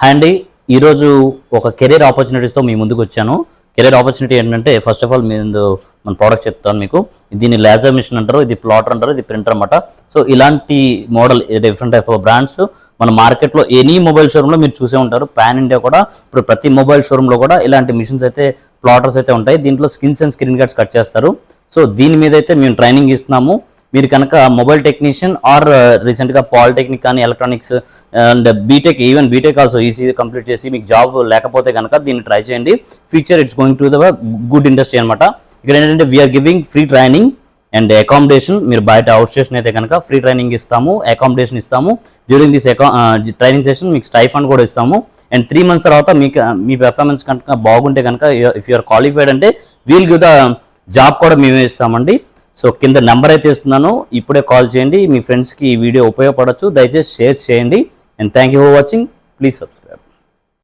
Hi అండి, ఈరోజు ఒక కెరీర్ ఆపర్చునిటీస్తో మీ ముందుకు వచ్చాను. కెరీర్ ఆపర్చునిటీ ఏంటంటే ఫస్ట్ ఆఫ్ ఆల్ మన ప్రోడక్ట్ చెప్తాను మీకు. దీన్ని లేజర్ మిషన్ అంటారు, ఇది ప్లాటర్ అంటారు, ఇది ప్రింటర్ అనమాట. సో ఇలాంటి model different type of brands మన మార్కెట్లో ఎనీ మొబైల్ షోరూంలో మీరు చూసే ఉంటారు. పాన్ ఇండియా కూడా ఇప్పుడు ప్రతి మొబైల్ షోరూంలో కూడా ఇలాంటి మిషన్స్ అయితే ప్లాటర్స్ అయితే ఉంటాయి. దీంట్లో skins and screen guards cut చేస్తారు. సో దీని మీద అయితే మేము ట్రైనింగ్ ఇస్తున్నాము. మీరు కనుక మొబైల్ టెక్నీషియన్ ఆర్ రీసెంట్గా పాలిటెక్నిక్ కానీ electronics and BTech, even BTech also EC complete చేసి మీకు జాబ్ లేకపోతే కనుక దీన్ని ట్రై చేయండి. Future it's going to the good industry అనమాట. ఇక్కడ ఏంటంటే we are giving free training and accommodation. మీరు బయట అవుట్ స్టేషన్ అయితే కనుక ఫ్రీ ట్రైనింగ్ ఇస్తాము, అకామిడేషన్ ఇస్తాము. డ్యూరింగ్ దిస్ ట్రైనింగ్ సెషన్ మీకు స్టైఫండ్ కూడా ఇస్తాము. అండ్ 3 months తర్వాత మీకు మీ పెర్ఫార్మెన్స్ కనుక బాగుంటే కనుక ఇఫ్ యూఆర్ క్వాలిఫైడ్ అంటే వీల్ గివ్ ద జాబ్ కూడా మేమే ఇస్తామండి. సో కింద నెంబర్ అయితే ఇస్తున్నాను, ఇప్పుడే కాల్ చేయండి. మీ ఫ్రెండ్స్కి ఈ వీడియో ఉపయోగపడవచ్చు, దయచేసి షేర్ చేయండి. And thank you for watching. Please subscribe.